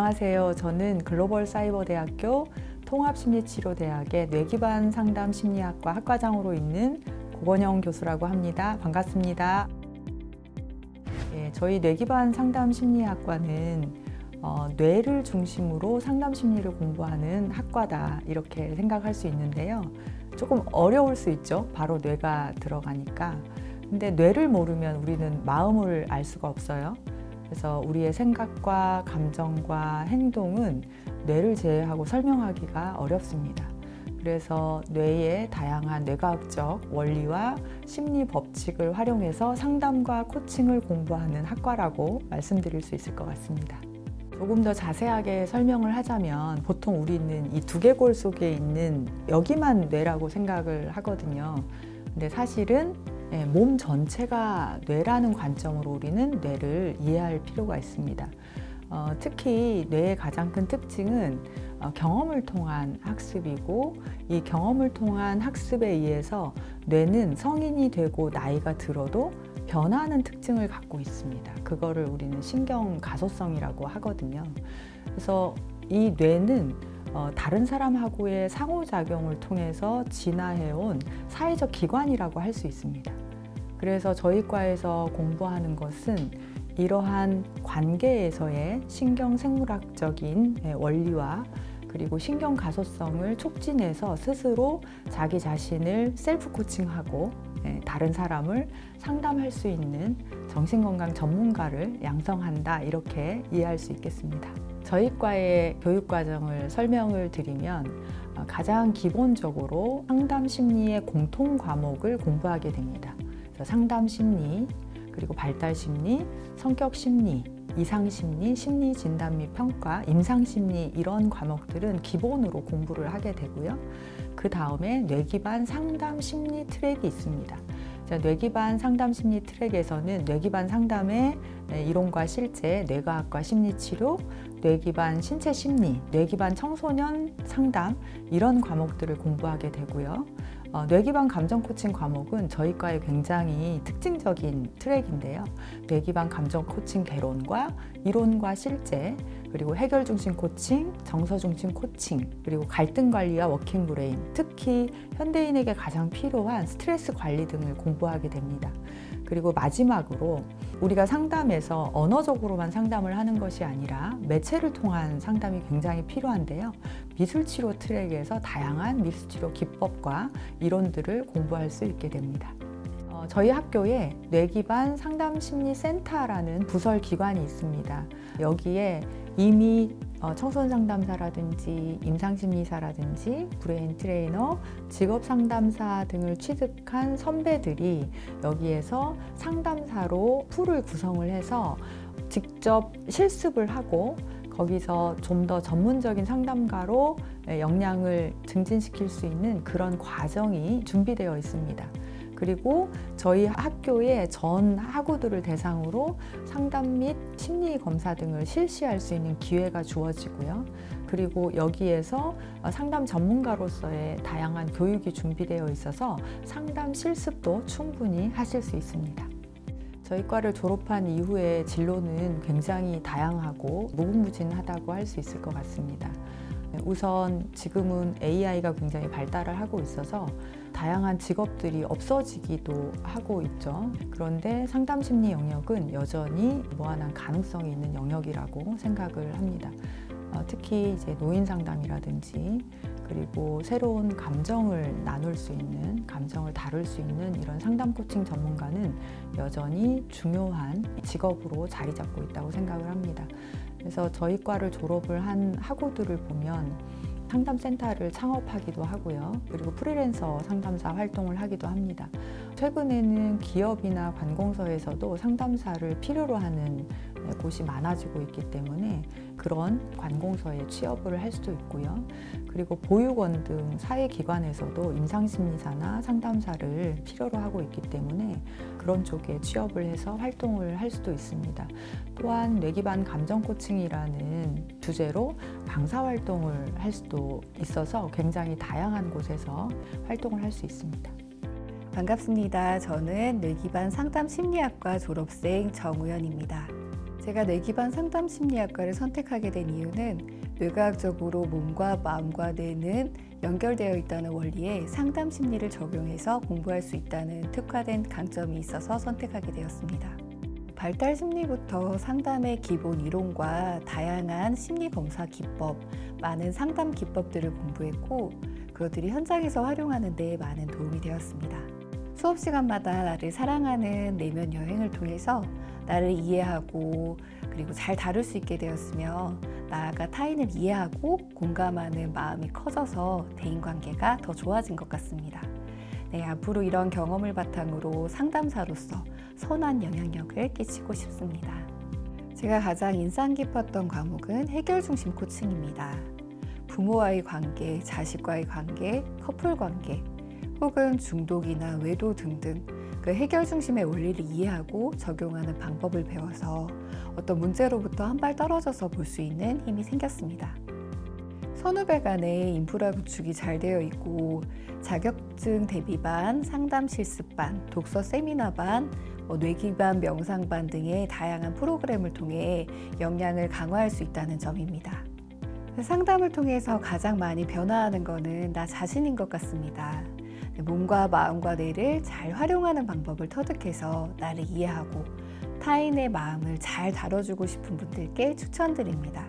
안녕하세요. 저는 글로벌사이버대학교 통합심리치료대학의 뇌기반 상담심리학과 학과장으로 있는 고건영 교수라고 합니다. 반갑습니다. 저희 뇌기반 상담심리학과는 뇌를 중심으로 상담심리를 공부하는 학과다 이렇게 생각할 수 있는데요. 조금 어려울 수 있죠. 바로 뇌가 들어가니까. 근데 뇌를 모르면 우리는 마음을 알 수가 없어요. 그래서 우리의 생각과 감정과 행동은 뇌를 제외하고 설명하기가 어렵습니다. 그래서 뇌의 다양한 뇌과학적 원리와 심리 법칙을 활용해서 상담과 코칭을 공부하는 학과라고 말씀드릴 수 있을 것 같습니다. 조금 더 자세하게 설명을 하자면 보통 우리는 이 두개골 속에 있는 여기만 뇌라고 생각을 하거든요. 근데 사실은 몸 전체가 뇌라는 관점으로 우리는 뇌를 이해할 필요가 있습니다. 특히 뇌의 가장 큰 특징은 경험을 통한 학습이고, 이 경험을 통한 학습에 의해서 뇌는 성인이 되고 나이가 들어도 변하는 특징을 갖고 있습니다. 그거를 우리는 신경 가소성이라고 하거든요. 그래서 이 뇌는 다른 사람하고의 상호작용을 통해서 진화해온 사회적 기관이라고 할 수 있습니다. 그래서 저희 과에서 공부하는 것은 이러한 관계에서의 신경생물학적인 원리와 그리고 신경 가소성을 촉진해서 스스로 자기 자신을 셀프 코칭하고 다른 사람을 상담할 수 있는 정신건강 전문가를 양성한다, 이렇게 이해할 수 있겠습니다. 저희 과의 교육과정을 설명을 드리면 가장 기본적으로 상담심리의 공통 과목을 공부하게 됩니다. 그래서 상담심리, 그리고 발달심리, 성격심리, 이상심리, 심리진단 및 평가, 임상심리, 이런 과목들은 기본으로 공부를 하게 되고요. 그 다음에 뇌기반 상담심리 트랙이 있습니다. 뇌기반 상담심리 트랙에서는 뇌기반 상담의 이론과 실제, 뇌과학과 심리치료, 뇌기반 신체심리, 뇌기반 청소년 상담, 이런 과목들을 공부하게 되고요. 뇌기반 감정코칭 과목은 저희 과의 굉장히 특징적인 트랙인데요. 뇌기반 감정코칭 개론과 이론과 실제, 그리고 해결중심 코칭, 정서중심 코칭, 그리고 갈등관리와 워킹브레인, 특히 현대인에게 가장 필요한 스트레스 관리 등을 공부하게 됩니다. 그리고 마지막으로 우리가 상담에서 언어적으로만 상담을 하는 것이 아니라 매체를 통한 상담이 굉장히 필요한데요. 미술치료 트랙에서 다양한 미술치료 기법과 이론들을 공부할 수 있게 됩니다. 저희 학교에 뇌기반 상담심리센터라는 부설 기관이 있습니다. 여기에 이미 청소년 상담사라든지 임상심리사라든지 브레인 트레이너, 직업상담사 등을 취득한 선배들이 여기에서 상담사로 풀을 구성을 해서 직접 실습을 하고 거기서 좀 더 전문적인 상담가로 역량을 증진시킬 수 있는 그런 과정이 준비되어 있습니다. 그리고 저희 학교의 전 학우들을 대상으로 상담 및 심리 검사 등을 실시할 수 있는 기회가 주어지고요. 그리고 여기에서 상담 전문가로서의 다양한 교육이 준비되어 있어서 상담 실습도 충분히 하실 수 있습니다. 저희 과를 졸업한 이후에 진로는 굉장히 다양하고 무궁무진하다고 할 수 있을 것 같습니다. 우선 지금은 AI가 굉장히 발달을 하고 있어서 다양한 직업들이 없어지기도 하고 있죠. 그런데 상담심리 영역은 여전히 무한한 가능성이 있는 영역이라고 생각을 합니다. 특히 이제 노인 상담이라든지 그리고 새로운 감정을 나눌 수 있는, 감정을 다룰 수 있는 이런 상담 코칭 전문가는 여전히 중요한 직업으로 자리 잡고 있다고 생각을 합니다. 그래서 저희 과를 졸업을 한 학우들을 보면 상담센터를 창업하기도 하고요. 그리고 프리랜서 상담사 활동을 하기도 합니다. 최근에는 기업이나 관공서에서도 상담사를 필요로 하는 곳이 많아지고 있기 때문에 그런 관공서에 취업을 할 수도 있고요. 그리고 보육원 등 사회기관에서도 임상심리사나 상담사를 필요로 하고 있기 때문에 그런 쪽에 취업을 해서 활동을 할 수도 있습니다. 또한 뇌기반 감정코칭이라는 주제로 방사활동을 할 수도 있어서 굉장히 다양한 곳에서 활동을 할 수 있습니다. 반갑습니다. 저는 뇌기반 상담심리학과 졸업생 정우현입니다. 제가 뇌기반 상담심리학과를 선택하게 된 이유는 뇌과학적으로 몸과 마음과 뇌는 연결되어 있다는 원리에 상담 심리를 적용해서 공부할 수 있다는 특화된 강점이 있어서 선택하게 되었습니다. 발달 심리부터 상담의 기본 이론과 다양한 심리 검사 기법, 많은 상담 기법들을 공부했고 그것들이 현장에서 활용하는 데 많은 도움이 되었습니다. 수업 시간마다 나를 사랑하는 내면 여행을 통해서 나를 이해하고 그리고 잘 다룰 수 있게 되었으며 나아가 타인을 이해하고 공감하는 마음이 커져서 대인관계가 더 좋아진 것 같습니다. 네, 앞으로 이런 경험을 바탕으로 상담사로서 선한 영향력을 끼치고 싶습니다. 제가 가장 인상 깊었던 과목은 해결 중심 코칭입니다. 부모와의 관계, 자식과의 관계, 커플 관계, 혹은 중독이나 외도 등등 그 해결 중심의 원리를 이해하고 적용하는 방법을 배워서 어떤 문제로부터 한 발 떨어져서 볼 수 있는 힘이 생겼습니다. 선후배 간의 인프라 구축이 잘 되어 있고 자격증 대비반, 상담 실습반, 독서 세미나반, 뇌기반 명상반 등의 다양한 프로그램을 통해 역량을 강화할 수 있다는 점입니다. 상담을 통해서 가장 많이 변화하는 것은 나 자신인 것 같습니다. 몸과 마음과 뇌를 잘 활용하는 방법을 터득해서 나를 이해하고 타인의 마음을 잘 다뤄주고 싶은 분들께 추천드립니다.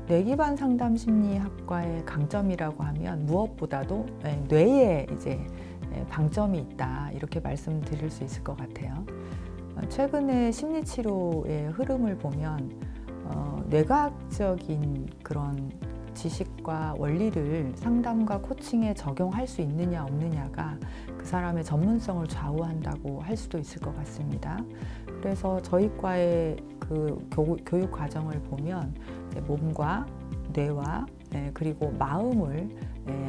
뇌기반 상담심리학과의 강점이라고 하면 무엇보다도 뇌에 이제 방점이 있다 이렇게 말씀드릴 수 있을 것 같아요. 최근에 심리치료의 흐름을 보면 뇌과학적인 그런 지식과 원리를 상담과 코칭에 적용할 수 있느냐 없느냐가 그 사람의 전문성을 좌우한다고 할 수도 있을 것 같습니다. 그래서 저희 과의 그 교육 과정을 보면 몸과 뇌와 그리고 마음을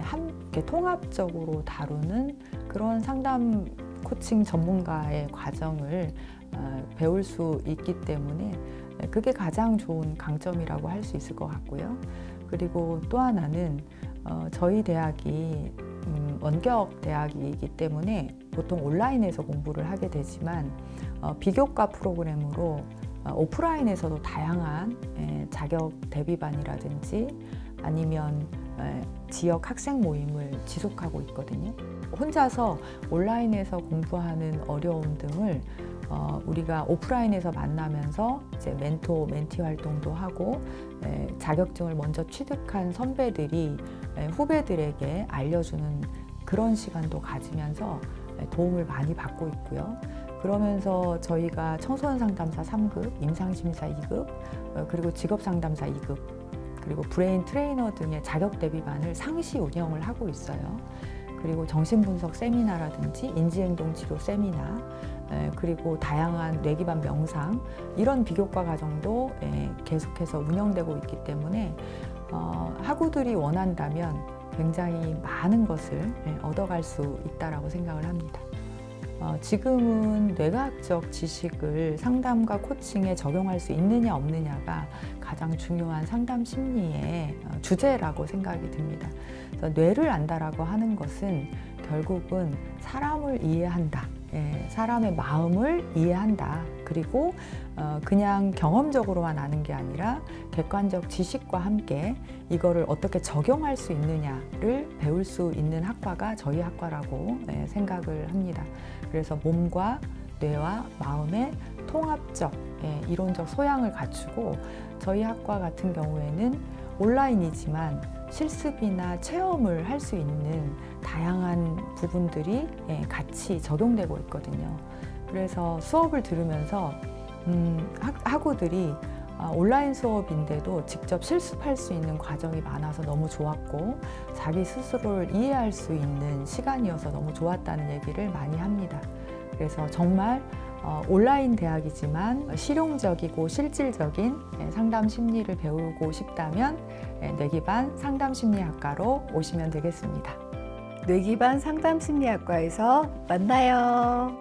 함께 통합적으로 다루는 그런 상담 코칭 전문가의 과정을 배울 수 있기 때문에 그게 가장 좋은 강점이라고 할 수 있을 것 같고요. 그리고 또 하나는 저희 대학이 원격 대학이기 때문에 보통 온라인에서 공부를 하게 되지만 비교과 프로그램으로 오프라인에서도 다양한 자격 대비반이라든지 아니면 지역 학생 모임을 지속하고 있거든요. 혼자서 온라인에서 공부하는 어려움 등을 우리가 오프라인에서 만나면서 이제 멘토, 멘티 활동도 하고 자격증을 먼저 취득한 선배들이 후배들에게 알려주는 그런 시간도 가지면서 도움을 많이 받고 있고요. 그러면서 저희가 청소년 상담사 3급, 임상심사 2급, 그리고 직업상담사 2급, 그리고 브레인 트레이너 등의 자격 대비반을 상시 운영을 하고 있어요. 그리고 정신분석 세미나라든지 인지행동치료 세미나, 그리고 다양한 뇌기반 명상 이런 비교과 과정도 계속해서 운영되고 있기 때문에 학우들이 원한다면 굉장히 많은 것을 얻어갈 수 있다고 생각을 합니다. 지금은 뇌과학적 지식을 상담과 코칭에 적용할 수 있느냐 없느냐가 가장 중요한 상담 심리의 주제라고 생각이 듭니다. 그래서 뇌를 안다라고 하는 것은 결국은 사람을 이해한다. 사람의 마음을 이해한다. 그리고 그냥 경험적으로만 아는 게 아니라 객관적 지식과 함께 이거를 어떻게 적용할 수 있느냐를 배울 수 있는 학과가 저희 학과라고 생각을 합니다. 그래서 몸과 뇌와 마음의 통합적 이론적 소양을 갖추고 저희 학과 같은 경우에는 온라인이지만 실습이나 체험을 할 수 있는 다양한 부분들이 같이 적용되고 있거든요. 그래서 수업을 들으면서 학우들이 온라인 수업인데도 직접 실습할 수 있는 과정이 많아서 너무 좋았고 자기 스스로를 이해할 수 있는 시간이어서 너무 좋았다는 얘기를 많이 합니다. 그래서 정말 온라인 대학이지만 실용적이고 실질적인 상담 심리를 배우고 싶다면 뇌기반 상담심리학과로 오시면 되겠습니다. 뇌기반 상담심리학과에서 만나요.